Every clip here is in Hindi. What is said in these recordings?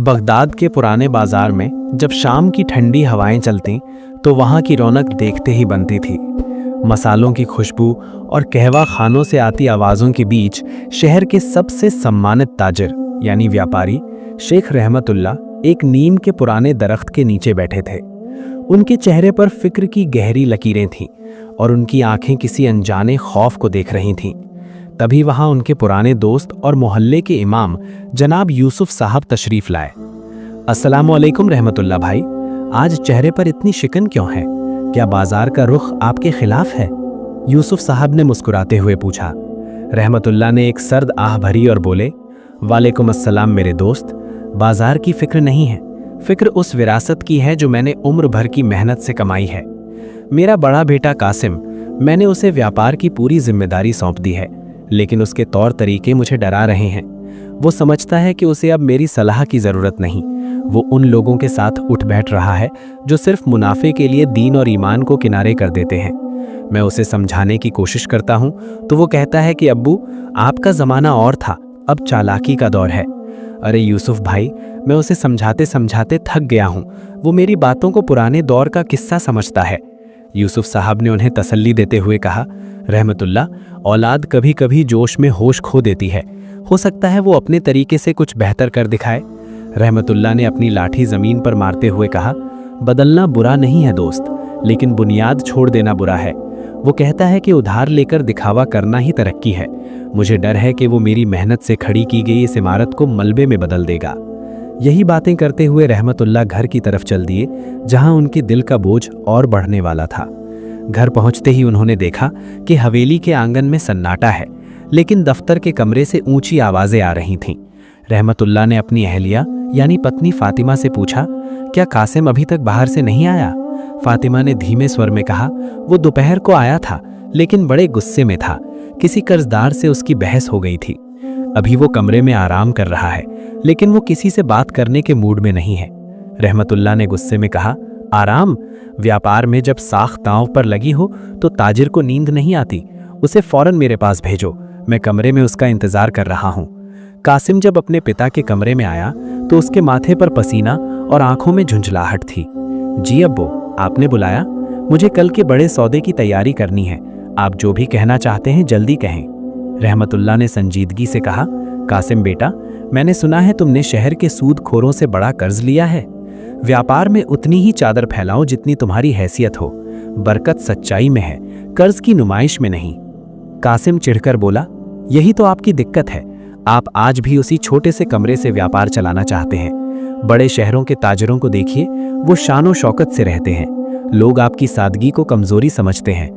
बगदाद के पुराने बाजार में जब शाम की ठंडी हवाएं चलतीं तो वहां की रौनक देखते ही बनती थी। मसालों की खुशबू और कहवा खानों से आती आवाज़ों के बीच शहर के सबसे सम्मानित ताजिर यानी व्यापारी शेख रहमतुल्लाह एक नीम के पुराने दरख्त के नीचे बैठे थे। उनके चेहरे पर फिक्र की गहरी लकीरें थीं और उनकी आंखें किसी अनजाने खौफ को देख रही थीं। तभी वहां उनके पुराने दोस्त और मोहल्ले के इमाम जनाब यूसुफ साहब तशरीफ लाए। अस्सलामु अलैकुम रहमतुल्लाह भाई, आज चेहरे पर इतनी शिकन क्यों है? क्या बाजार का रुख आपके खिलाफ है? यूसुफ साहब ने मुस्कुराते हुए पूछा। रहमतुल्लाह ने एक सर्द आह भरी और बोले, वालेकुम अस्सलाम मेरे दोस्त, बाजार की फिक्र नहीं है, फिक्र उस विरासत की है जो मैंने उम्र भर की मेहनत से कमाई है। मेरा बड़ा बेटा कासिम, मैंने उसे व्यापार की पूरी जिम्मेदारी सौंप दी है, लेकिन उसके तौर तरीके मुझे डरा रहे हैं। वो समझता है कि उसे अब मेरी सलाह की ज़रूरत नहीं। वो उन लोगों के साथ उठ बैठ रहा है जो सिर्फ मुनाफे के लिए दीन और ईमान को किनारे कर देते हैं। मैं उसे समझाने की कोशिश करता हूँ तो वो कहता है कि अब्बू, आपका ज़माना और था, अब चालाकी का दौर है। अरे यूसुफ भाई, मैं उसे समझाते समझाते थक गया हूँ। वो मेरी बातों को पुराने दौर का किस्सा समझता है। यूसुफ साहब ने उन्हें तसल्ली देते हुए कहा, रहमतुल्लाह, औलाद कभी कभी जोश में होश खो देती है, हो सकता है वो अपने तरीके से कुछ बेहतर कर दिखाए। रहमतुल्लाह ने अपनी लाठी ज़मीन पर मारते हुए कहा, बदलना बुरा नहीं है दोस्त, लेकिन बुनियाद छोड़ देना बुरा है। वो कहता है कि उधार लेकर दिखावा करना ही तरक्की है। मुझे डर है कि वो मेरी मेहनत से खड़ी की गई इस इमारत को मलबे में बदल देगा। यही बातें करते हुए रहमतुल्लाह घर की तरफ चल दिए, जहां उनके दिल का बोझ और बढ़ने वाला था। घर पहुंचते ही उन्होंने देखा कि हवेली के आंगन में सन्नाटा है, लेकिन दफ्तर के कमरे से ऊंची आवाज़ें आ रही थीं। रहमतुल्लाह ने अपनी अहलिया यानी पत्नी फातिमा से पूछा, क्या कासिम अभी तक बाहर से नहीं आया? फातिमा ने धीमे स्वर में कहा, वो दोपहर को आया था, लेकिन बड़े गुस्से में था। किसी कर्जदार से उसकी बहस हो गई थी। अभी वो कमरे में आराम कर रहा है, लेकिन वो किसी से बात करने के मूड में नहीं है। रहमतुल्लाह ने गुस्से में कहा, आराम? व्यापार में जब साख दांव पर लगी हो तो ताजिर को नींद नहीं आती। उसे फौरन मेरे पास भेजो, मैं कमरे में उसका इंतजार कर रहा हूँ। कासिम जब अपने पिता के कमरे में आया तो उसके माथे पर पसीना और आंखों में झुंझलाहट थी। जी अब्बू, आपने बुलाया? मुझे कल के बड़े सौदे की तैयारी करनी है। आप जो भी कहना चाहते हैं जल्दी कहें। रहमतुल्लाह ने संजीदगी से कहा, कासिम बेटा, मैंने सुना है तुमने शहर के सूदखोरों से बड़ा कर्ज लिया है। व्यापार में उतनी ही चादर फैलाओ जितनी तुम्हारी हैसियत हो। बरकत सच्चाई में है, कर्ज की नुमाइश में नहीं। कासिम चिढ़कर बोला, यही तो आपकी दिक्कत है। आप आज भी उसी छोटे से कमरे से व्यापार चलाना चाहते हैं। बड़े शहरों के ताजिरों को देखिए, वो शानो शौकत से रहते हैं। लोग आपकी सादगी को कमजोरी समझते हैं।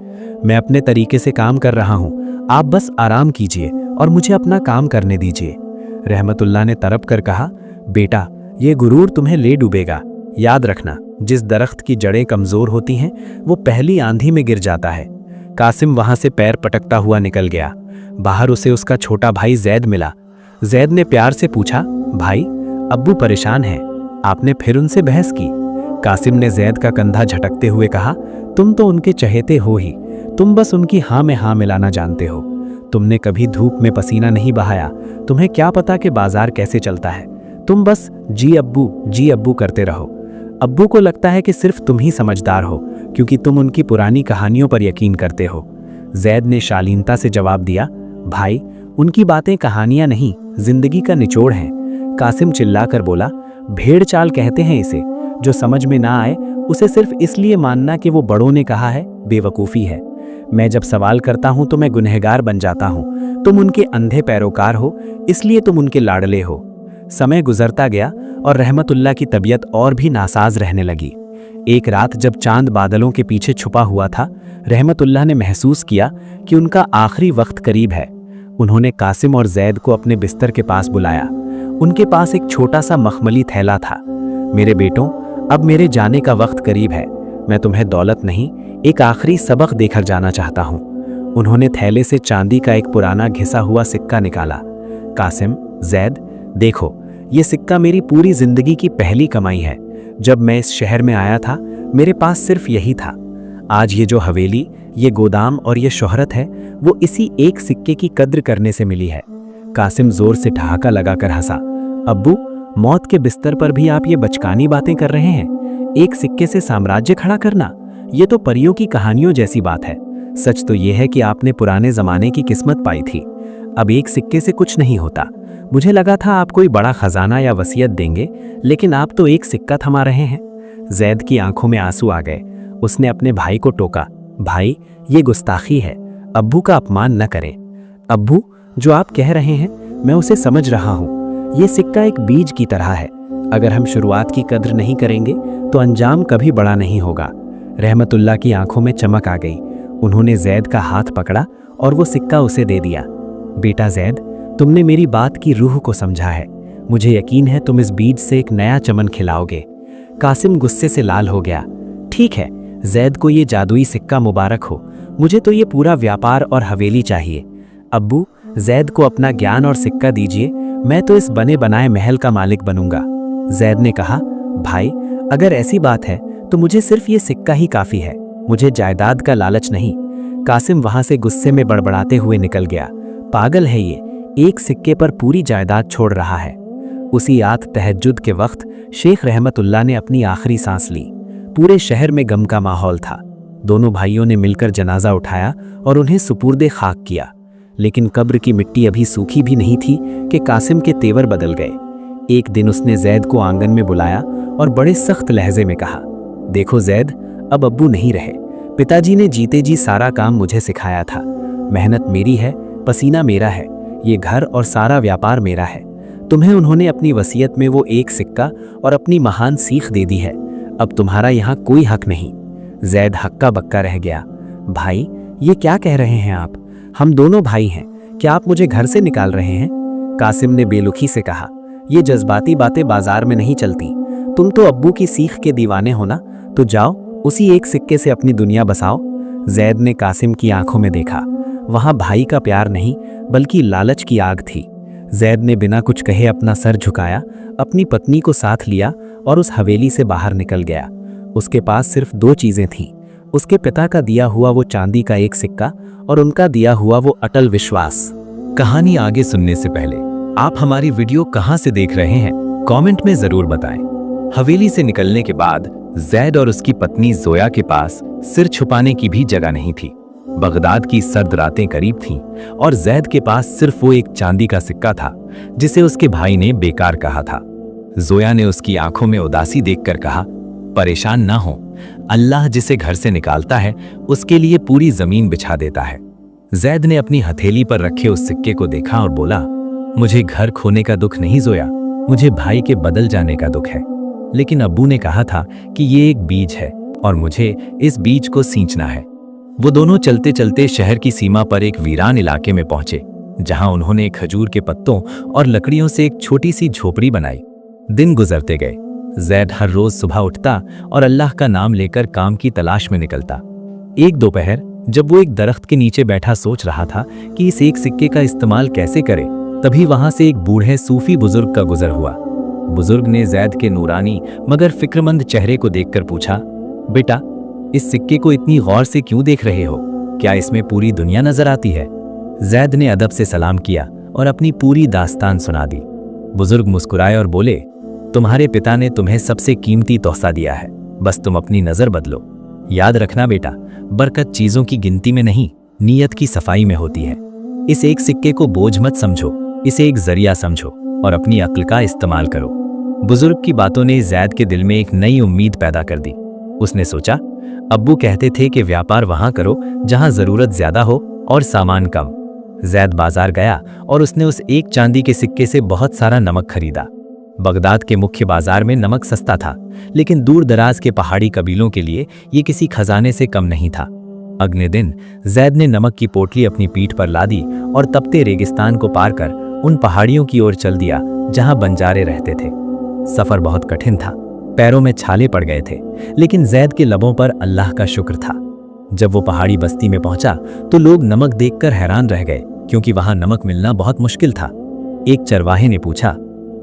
मैं अपने तरीके से काम कर रहा हूँ, आप बस आराम कीजिए और मुझे अपना काम करने दीजिए। रहमतुल्लाह ने तड़प कर कहा, बेटा, ये गुरूर तुम्हें ले डूबेगा। याद रखना, जिस दरख्त की जड़ें कमजोर होती हैं वो पहली आंधी में गिर जाता है। कासिम वहां से पैर पटकता हुआ निकल गया। बाहर उसे उसका छोटा भाई जैद मिला। जैद ने प्यार से पूछा, भाई, अब्बू परेशान हैं, आपने फिर उनसे बहस की? कासिम ने जैद का कंधा झटकते हुए कहा, तुम तो उनके चहेते हो ही, तुम बस उनकी हाँ में हाँ मिलाना जानते हो। तुमने कभी धूप में पसीना नहीं बहाया, तुम्हें क्या पता कि बाजार कैसे चलता है। तुम बस जी अब्बू करते रहो। अब्बू को लगता है कि सिर्फ तुम ही समझदार हो, क्योंकि तुम उनकी पुरानी कहानियों पर यकीन करते हो। जैद ने शालीनता से जवाब दिया, भाई, उनकी बातें कहानियां नहीं, जिंदगी का निचोड़ हैं। कासिम चिल्लाकर बोला, भेड़ चाल कहते हैं इसे। जो समझ में ना आए उसे सिर्फ इसलिए मानना कि वो बड़ों ने कहा है, बेवकूफ़ी है। मैं जब सवाल करता हूं तो मैं गुनहगार बन जाता हूं। तुम उनके अंधे पैरोकार हो, इसलिए तुम उनके लाडले हो। समय गुजरता गया और रहमतुल्लाह की तबीयत और भी नासाज रहने लगी। एक रात जब चांद बादलों के पीछे छुपा हुआ था, रहमतुल्लाह ने महसूस किया कि उनका आखिरी वक्त करीब है। उन्होंने कासिम और जैद को अपने बिस्तर के पास बुलाया। उनके पास एक छोटा सा मखमली थैला था। मेरे बेटों, अब मेरे जाने का वक्त करीब है। मैं तुम्हें दौलत नहीं, एक आखिरी सबक देकर जाना चाहता हूँ। उन्होंने थैले से चांदी का एक पुराना घिसा हुआ सिक्का निकाला। कासिम, जैद, देखो, ये सिक्का मेरी पूरी जिंदगी की पहली कमाई है। जब मैं इस शहर में आया था मेरे पास सिर्फ यही था। आज ये जो हवेली, ये गोदाम और ये शोहरत है, वो इसी एक सिक्के की कद्र करने से मिली है। कासिम जोर से ठहाका लगाकर हंसा। अब्बू, मौत के बिस्तर पर भी आप ये बचकानी बातें कर रहे हैं। एक सिक्के से साम्राज्य खड़ा करना, ये तो परियों की कहानियों जैसी बात है। सच तो ये है कि आपने पुराने जमाने की किस्मत पाई थी। अब एक सिक्के से कुछ नहीं होता। मुझे लगा था आप कोई बड़ा खजाना या वसीयत देंगे, लेकिन आप तो एक सिक्का थमा रहे हैं। जैद की आंखों में आंसू आ गए। उसने अपने भाई को टोका, भाई ये गुस्ताखी है, अब्बू का अपमान न करें। अब्बू, जो आप कह रहे हैं मैं उसे समझ रहा हूँ। ये सिक्का एक बीज की तरह है। अगर हम शुरुआत की कद्र नहीं करेंगे तो अंजाम कभी बड़ा नहीं होगा। रहमतुल्लाह की आंखों में चमक आ गई। उन्होंने जैद का हाथ पकड़ा और वो सिक्का उसे दे दिया। बेटा जैद, तुमने मेरी बात की रूह को समझा है। मुझे यकीन है तुम इस बीज से एक नया चमन खिलाओगे। कासिम गुस्से से लाल हो गया। ठीक है, जैद को ये जादुई सिक्का मुबारक हो। मुझे तो ये पूरा व्यापार और हवेली चाहिए। अब्बू, जैद को अपना ज्ञान और सिक्का दीजिए, मैं तो इस बने बनाए महल का मालिक बनूंगा। जैद ने कहा, भाई अगर ऐसी बात है तो मुझे सिर्फ ये सिक्का ही काफी है, मुझे जायदाद का लालच नहीं। कासिम वहां से गुस्से में बड़बड़ाते हुए निकल गया। पागल है ये, एक सिक्के पर पूरी जायदाद छोड़ रहा है। उसी रात तहज्जुद के वक्त शेख रहमतुल्लाह ने अपनी आखिरी सांस ली। पूरे शहर में गम का माहौल था। दोनों भाइयों ने मिलकर जनाजा उठाया और उन्हें सुपुर्दे खाक किया। लेकिन कब्र की मिट्टी अभी सूखी भी नहीं थी कि कासिम के तेवर बदल गए। एक दिन उसने जैद को आंगन में बुलाया और बड़े सख्त लहजे में कहा, देखो जैद, अब अब्बू नहीं रहे। पिताजी ने जीते जी सारा काम मुझे सिखाया था। मेहनत मेरी है, पसीना मेरा है, ये घर और सारा व्यापार मेरा है। तुम्हें उन्होंने अपनी वसीयत में वो एक सिक्का और अपनी महान सीख दे दी है। अब तुम्हारा यहाँ कोई हक नहीं। जैद हक्का बक्का रह गया। भाई, ये क्या कह रहे हैं आप? हम दोनों भाई हैं, क्या आप मुझे घर से निकाल रहे हैं? कासिम ने बेलुखी से कहा, ये जज्बाती बातें बाजार में नहीं चलती। तुम तो अब्बू की सीख के दीवाने हो ना, तो जाओ उसी एक सिक्के से अपनी दुनिया बसाओ। जैद ने कासिम की आंखों में देखा। वहां भाई का प्यार नहीं बल्कि लालच की आग थी। जैद ने बिना कुछ कहे अपना सर झुकाया, अपनी पत्नी को साथ लिया और उस हवेली से बाहर निकल गया। उसके पास सिर्फ दो चीजें थीं, उसके पिता का दिया हुआ वो चांदी का एक सिक्का और उनका दिया हुआ वो अटल विश्वास। कहानी आगे सुनने से पहले आप हमारी वीडियो कहां से देख रहे हैं कमेंट में जरूर बताएं। हवेली से निकलने के बाद जैद और उसकी पत्नी जोया के पास सिर छुपाने की भी जगह नहीं थी। बगदाद की सर्द रातें करीब थीं और जैद के पास सिर्फ वो एक चांदी का सिक्का था जिसे उसके भाई ने बेकार कहा था। जोया ने उसकी आंखों में उदासी देखकर कहा, परेशान ना हो, अल्लाह जिसे घर से निकालता है उसके लिए पूरी जमीन बिछा देता है। जैद ने अपनी हथेली पर रखे उस सिक्के को देखा और बोला, मुझे घर खोने का दुख नहीं जोया, मुझे भाई के बदल जाने का दुख है। लेकिन अब्बू ने कहा था कि ये एक बीज है और मुझे इस बीज को सींचना है। वो दोनों चलते चलते शहर की सीमा पर एक वीरान इलाके में पहुंचे, जहां उन्होंने खजूर के पत्तों और लकड़ियों से एक छोटी सी झोपड़ी बनाई। दिन गुजरते गए। जैद हर रोज सुबह उठता और अल्लाह का नाम लेकर काम की तलाश में निकलता। एक दोपहर जब वो एक दरख्त के नीचे बैठा सोच रहा था कि इस एक सिक्के का इस्तेमाल कैसे करे, तभी वहां से एक बूढ़े सूफी बुजुर्ग का गुजर हुआ। बुजुर्ग ने जैद के नूरानी मगर फिक्रमंद चेहरे को देखकर पूछा, बेटा, इस सिक्के को इतनी गौर से क्यों देख रहे हो? क्या इसमें पूरी दुनिया नजर आती है? जैद ने अदब से सलाम किया और अपनी पूरी दास्तान सुना दी। बुजुर्ग मुस्कुराए और बोले, तुम्हारे पिता ने तुम्हें सबसे कीमती तोहफा दिया है, बस तुम अपनी नजर बदलो। याद रखना बेटा, बरकत चीजों की गिनती में नहीं, नीयत की सफाई में होती है। इस एक सिक्के को बोझ मत समझो, इसे एक जरिया समझो और अपनी अक्ल का इस्तेमाल करो। बुजुर्ग की बातों ने जैद के दिल में एक नई उम्मीद पैदा कर दी। उसने सोचा, अब्बू कहते थे कि व्यापार वहां करो जहां जरूरत ज्यादा हो और सामान कम। जैद बाजार गया और उसने उस एक चांदी के सिक्के से बहुत सारा नमक खरीदा। बगदाद के मुख्य बाजार में नमक सस्ता था, लेकिन दूर दराज के पहाड़ी कबीलों के लिए ये किसी खजाने से कम नहीं था। अगले दिन जैद ने नमक की पोटली अपनी पीठ पर लादी और तपते रेगिस्तान को पार कर उन पहाड़ियों की ओर चल दिया जहां बंजारे रहते थे। सफर बहुत कठिन था, पैरों में छाले पड़ गए थे, लेकिन जैद के लबों पर अल्लाह का शुक्र था। जब वो पहाड़ी बस्ती में पहुंचा तो लोग नमक देखकर हैरान रह गए, क्योंकि वहां नमक मिलना बहुत मुश्किल था। एक चरवाहे ने पूछा,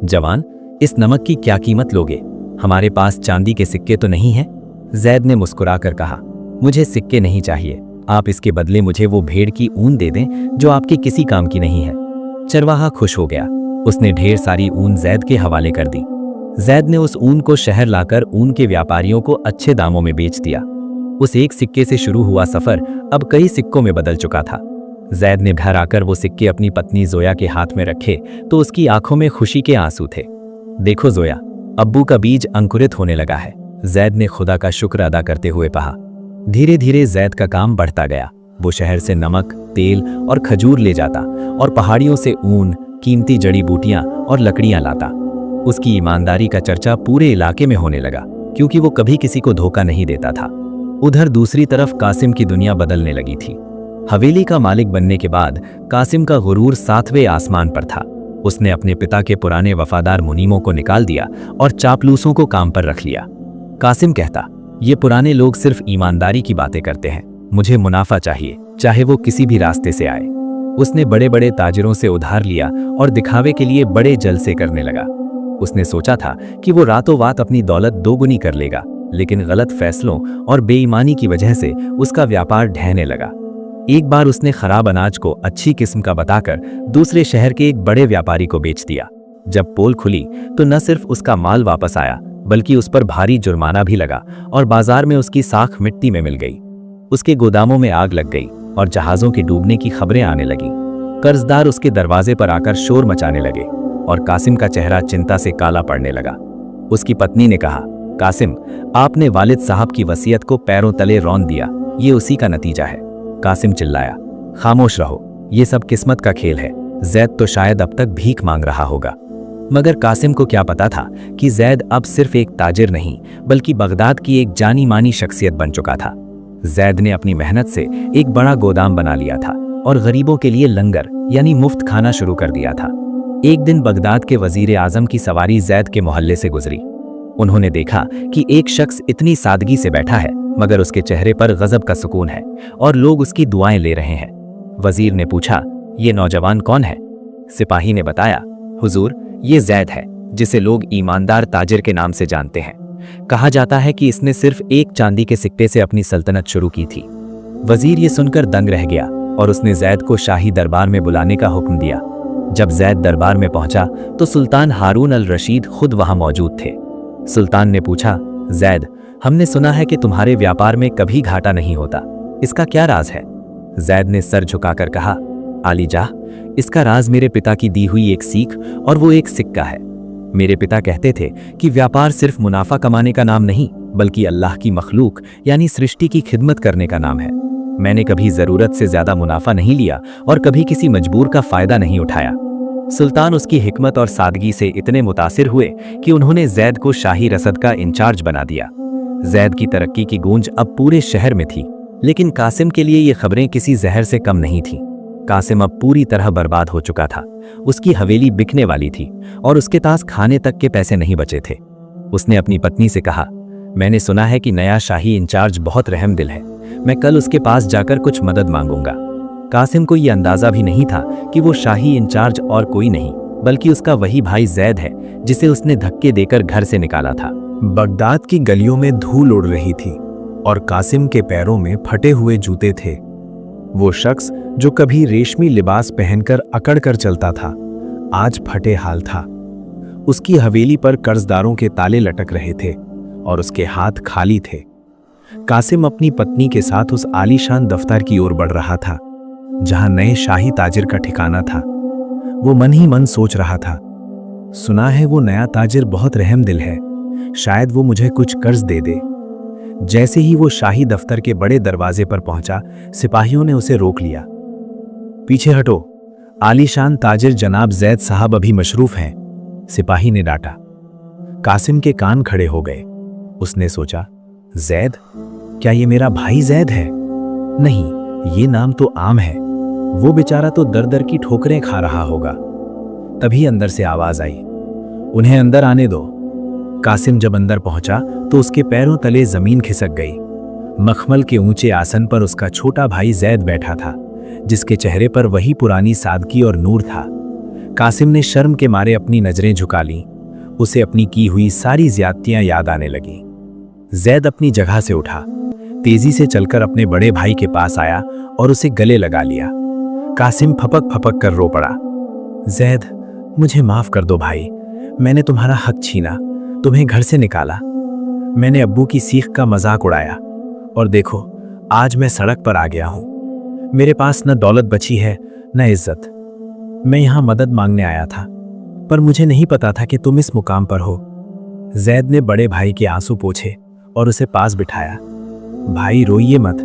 जवान, इस नमक की क्या कीमत लोगे? हमारे पास चांदी के सिक्के तो नहीं है। जैद ने मुस्कुराकर कहा, मुझे सिक्के नहीं चाहिए, आप इसके बदले मुझे वो भेड़ की ऊन दे दें जो आपके किसी काम की नहीं है। चरवाहा खुश हो गया। उसने ढेर सारी ऊन जैद के हवाले कर दी। जैद ने उस ऊन को शहर लाकर ऊन के व्यापारियों को अच्छे दामों में बेच दिया। उस एक सिक्के से शुरू हुआ सफर अब कई सिक्कों में बदल चुका था। जैद ने घर आकर वो सिक्के अपनी पत्नी जोया के हाथ में रखे तो उसकी आंखों में खुशी के आंसू थे। देखो जोया, अब्बू का बीज अंकुरित होने लगा है, जैद ने खुदा का शुक्र अदा करते हुए कहा। धीरे धीरे जैद का काम बढ़ता गया। वो शहर से नमक, तेल और खजूर ले जाता और पहाड़ियों से ऊन, कीमती जड़ी बूटियां और लकड़ियां लाता। उसकी ईमानदारी का चर्चा पूरे इलाके में होने लगा क्योंकि वो कभी किसी को धोखा नहीं देता था। उधर दूसरी तरफ कासिम की दुनिया बदलने लगी थी। हवेली का मालिक बनने के बाद कासिम का गुरूर 7वें आसमान पर था। उसने अपने पिता के पुराने वफादार मुनीमों को निकाल दिया और चापलूसों को काम पर रख लिया। कासिम कहता, ये पुराने लोग सिर्फ ईमानदारी की बातें करते हैं, मुझे मुनाफा चाहिए, चाहे वो किसी भी रास्ते से आए। उसने बड़े बड़े ताजिरों से उधार लिया और दिखावे के लिए बड़े जलसे करने लगा। उसने सोचा था कि वो रातों रात अपनी दौलत दोगुनी कर लेगा, लेकिन गलत फैसलों और बेईमानी की वजह से उसका व्यापार ढहने लगा। एक बार उसने खराब अनाज को अच्छी किस्म का बताकर दूसरे शहर के एक बड़े व्यापारी को बेच दिया। जब पोल खुली तो न सिर्फ उसका माल वापस आया बल्कि उस पर भारी जुर्माना भी लगा और बाजार में उसकी साख मिट्टी में मिल गई। उसके गोदामों में आग लग गई और जहाजों के डूबने की खबरें आने लगी। कर्जदार उसके दरवाजे पर आकर शोर मचाने लगे और कासिम का चेहरा चिंता से काला पड़ने लगा। उसकी पत्नी ने कहा, कासिम, आपने वालिद साहब की वसीयत को पैरों तले रौंद दिया, ये उसी का नतीजा है। कासिम चिल्लाया, खामोश रहो, ये सब किस्मत का खेल है। जैद तो शायद अब तक भीख मांग रहा होगा। मगर कासिम को क्या पता था कि जैद अब सिर्फ एक ताजिर नहीं बल्कि बगदाद की एक जानी मानी शख्सियत बन चुका था। जैद ने अपनी मेहनत से एक बड़ा गोदाम बना लिया था और गरीबों के लिए लंगर यानी मुफ्त खाना शुरू कर दिया था। एक दिन बगदाद के वजीर आजम की सवारी जैद के मोहल्ले से गुजरी। उन्होंने देखा कि एक शख्स इतनी सादगी से बैठा है मगर उसके चेहरे पर गजब का सुकून है और लोग उसकी दुआएं ले रहे हैं। वजीर ने पूछा, ये नौजवान कौन है? सिपाही ने बताया, हुजूर, ये जैद है जिसे लोग ईमानदार ताजिर के नाम से जानते हैं। कहा जाता है कि इसने सिर्फ एक चांदी के सिक्के से अपनी सल्तनत शुरू की थी। वजीर ये सुनकर दंग रह गया और उसने जैद को शाही दरबार में बुलाने का हुक्म दिया। जब जैद दरबार में पहुंचा तो सुल्तान हारून अल रशीद खुद वहां मौजूद थे। सुल्तान ने पूछा, जैद, हमने सुना है कि तुम्हारे व्यापार में कभी घाटा नहीं होता, इसका क्या राज है? जैद ने सर झुकाकर कहा, आलीजाह, इसका राज मेरे पिता की दी हुई एक सीख और वो एक सिक्का है। मेरे पिता कहते थे कि व्यापार सिर्फ मुनाफा कमाने का नाम नहीं बल्कि अल्लाह की मखलूक यानी सृष्टि की खिदमत करने का नाम है। मैंने कभी जरूरत से ज्यादा मुनाफा नहीं लिया और कभी किसी मजबूर का फायदा नहीं उठाया। सुल्तान उसकी हिकमत और सादगी से इतने मुतासिर हुए कि उन्होंने जैद को शाही रसद का इंचार्ज बना दिया। जैद की तरक्की की गूंज अब पूरे शहर में थी, लेकिन कासिम के लिए ये खबरें किसी जहर से कम नहीं थीं। कासिम अब पूरी तरह बर्बाद हो चुका था। उसकी हवेली बिकने वाली थी और उसके पास खाने तक के पैसे नहीं बचे थे। उसने अपनी पत्नी से कहा, मैंने सुना है कि नया शाही इंचार्ज बहुत रहमदिल है, मैं कल उसके पास जाकर कुछ मदद मांगूंगा। कासिम को यह अंदाजा भी नहीं था कि वो शाही इंचार्ज और कोई नहीं बल्कि उसका वही भाई जैद है जिसे उसने धक्के देकर घर से निकाला था। बगदाद की गलियों में धूल उड़ रही थी और कासिम के पैरों में फटे हुए जूते थे। वो शख्स जो कभी रेशमी लिबास पहनकर अकड़ कर चलता था, आज फटे हाल था। उसकी हवेली पर कर्जदारों के ताले लटक रहे थे और उसके हाथ खाली थे। कासिम अपनी पत्नी के साथ उस आलीशान दफ्तर की ओर बढ़ रहा था जहां नए शाही ताजिर का ठिकाना था। वो मन ही मन सोच रहा था, सुना है वो नया ताजिर बहुत रहमदिल है, शायद वो मुझे कुछ कर्ज दे दे। जैसे ही वो शाही दफ्तर के बड़े दरवाजे पर पहुंचा, सिपाहियों ने उसे रोक लिया। पीछे हटो, आलीशान ताजिर जनाब जैद साहब अभी मशरूफ हैं, सिपाही ने डांटा। कासिम के कान खड़े हो गए। उसने सोचा, जैद? क्या ये मेरा भाई जैद है? नहीं, ये नाम तो आम है। वो बेचारा तो दर दर की ठोकरें खा रहा होगा। तभी अंदर से आवाज आई, उन्हें अंदर आने दो। कासिम जब अंदर पहुंचा तो उसके पैरों तले जमीन खिसक गई। मखमल के ऊंचे आसन पर उसका छोटा भाई जैद बैठा था, जिसके चेहरे पर वही पुरानी सादगी और नूर था। कासिम ने शर्म के मारे अपनी नजरें झुका लीं। उसे अपनी की हुई सारी ज्यादतियां याद आने लगीं। जैद अपनी जगह से उठा, तेजी से चलकर अपने बड़े भाई के पास आया और उसे गले लगा लिया। कासिम फपक फपक कर रो पड़ा। जैद, मुझे माफ कर दो भाई, मैंने तुम्हारा हक छीना, तुम्हें घर से निकाला। मैंने अब्बू की सीख का मजाक उड़ाया और देखो आज मैं सड़क पर आ गया हूं। मेरे पास न दौलत बची है न इज्जत। मैं यहां मदद मांगने आया था, पर मुझे नहीं पता था कि तुम इस मुकाम पर हो। जैद ने बड़े भाई के आंसू पोंछे और उसे पास बिठाया। भाई रोइए मत,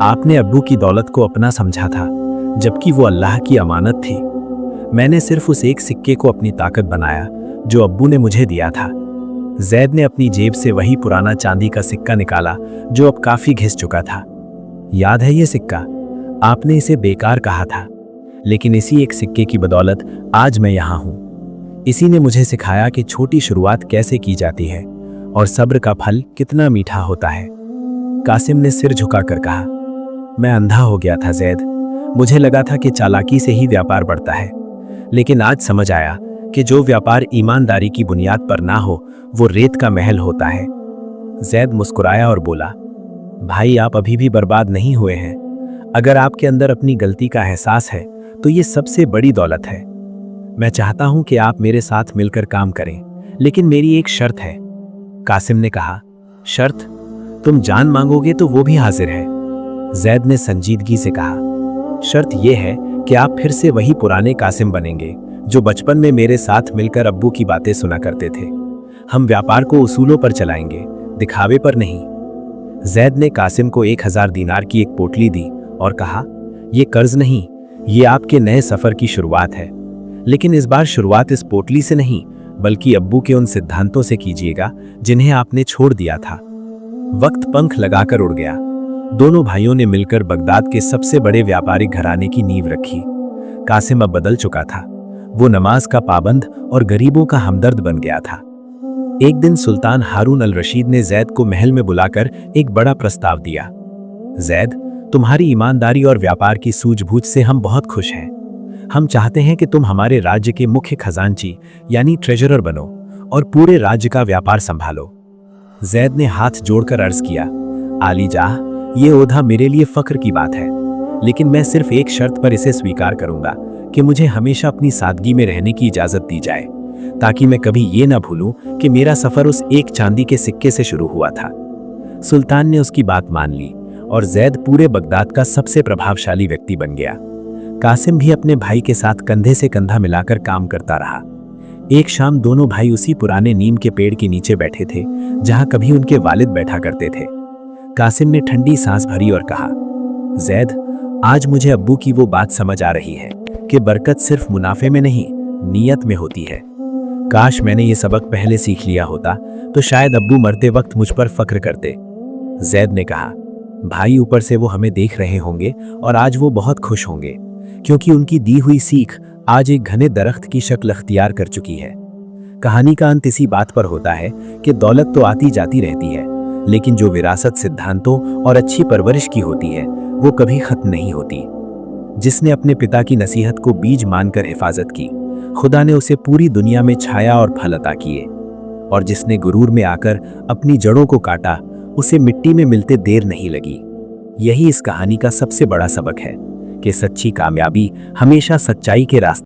आपने अब्बू की दौलत को अपना समझा था, जबकि वो अल्लाह की अमानत थी। मैंने सिर्फ उस एक सिक्के को अपनी ताकत बनाया जो अब्बू ने मुझे दिया था। जैद ने अपनी जेब से वही पुराना चांदी का सिक्का निकाला जो अब काफी घिस चुका था। याद है ये सिक्का? आपने इसे बेकार कहा था, लेकिन इसी एक सिक्के की बदौलत आज मैं यहाँ हूँ। इसी ने मुझे सिखाया कि छोटी शुरुआत कैसे की जाती है और सब्र का फल कितना मीठा होता है। कासिम ने सिर झुकाकर कहा, मैं अंधा हो गया था जैद। मुझे लगा था कि चालाकी से ही व्यापार बढ़ता है, लेकिन आज समझ आया कि जो व्यापार ईमानदारी की बुनियाद पर ना हो वो रेत का महल होता है। जैद मुस्कुराया और बोला, भाई आप अभी भी बर्बाद नहीं हुए हैं। अगर आपके अंदर अपनी गलती का एहसास है तो ये सबसे बड़ी दौलत है। मैं चाहता हूं कि आप मेरे साथ मिलकर काम करें, लेकिन मेरी एक शर्त है। कासिम ने कहा, शर्त? तुम जान मांगोगे तो वो भी हाजिर है। जैद ने संजीदगी से कहा, शर्त यह है कि आप फिर से वही पुराने कासिम बनेंगे जो बचपन में मेरे साथ मिलकर अब्बू की बातें सुना करते थे। हम व्यापार को उसूलों पर चलाएंगे, दिखावे पर नहीं। जैद ने कासिम को 1000 दीनार की एक पोटली दी और कहा, यह कर्ज नहीं, ये आपके नए सफर की शुरुआत है। लेकिन इस बार शुरुआत इस पोटली से नहीं, बल्कि अब्बू के उन सिद्धांतों से कीजिएगा जिन्हें आपने छोड़ दिया था। वक्त पंख लगाकर उड़ गया। दोनों भाइयों ने मिलकर बगदाद के सबसे बड़े व्यापारिक घराने की नींव रखी। कासिम अब बदल चुका था। वो नमाज का पाबंद और गरीबों का हमदर्द बन गया था। एक दिन सुल्तान हारून अल रशीद ने जैद को महल में बुलाकर एक बड़ा प्रस्ताव दिया। जैद, तुम्हारी ईमानदारी और व्यापार की सूझबूझ से हम बहुत खुश हैं। हम चाहते हैं कि तुम हमारे राज्य के मुख्य खजांची यानी ट्रेजरर बनो और पूरे राज्य का व्यापार संभालो। जैद ने हाथ जोड़कर अर्ज किया, आली जाह, ये ओहदा मेरे लिए फख्र की बात है, लेकिन मैं सिर्फ एक शर्त पर इसे स्वीकार करूंगा कि मुझे हमेशा अपनी सादगी में रहने की इजाजत दी जाए, ताकि मैं कभी ये ना भूलूं कि मेरा सफर उस एक चांदी के सिक्के से शुरू हुआ था। सुल्तान ने उसकी बात मान ली और जैद पूरे बगदाद का सबसे प्रभावशाली व्यक्ति बन गया। कासिम भी अपने भाई के साथ कंधे से कंधा मिलाकर काम करता रहा। एक शाम दोनों भाई उसी पुराने नीम के पेड़ के नीचे बैठे थे जहां कभी उनके वालिद बैठा करते थे। कासिम ने ठंडी सांस भरी और कहा, जैद, आज मुझे अब्बू की वो बात समझ आ रही है कि बरकत सिर्फ मुनाफे में नहीं, नीयत में होती है। काश मैंने ये सबक पहले सीख लिया होता तो शायद अब्बू मरते वक्त मुझ पर फख्र करते। जैद ने कहा, भाई ऊपर से वो हमें देख रहे होंगे और आज वो बहुत खुश होंगे, क्योंकि उनकी दी हुई सीख आज एक घने दरख्त की शक्ल अख्तियार कर चुकी है। कहानी का अंत इसी बात पर होता है कि दौलत तो आती जाती रहती है, लेकिन जो विरासत सिद्धांतों और अच्छी परवरिश की होती है वो कभी खत्म नहीं होती। जिसने अपने पिता की नसीहत को बीज मानकर हिफाजत की, खुदा ने उसे पूरी दुनिया में छाया और फल अता किए, और जिसने गुरूर में आकर अपनी जड़ों को काटा, उसे मिट्टी में मिलते देर नहीं लगी। यही इस कहानी का सबसे बड़ा सबक है कि सच्ची कामयाबी हमेशा सच्चाई के रास्ते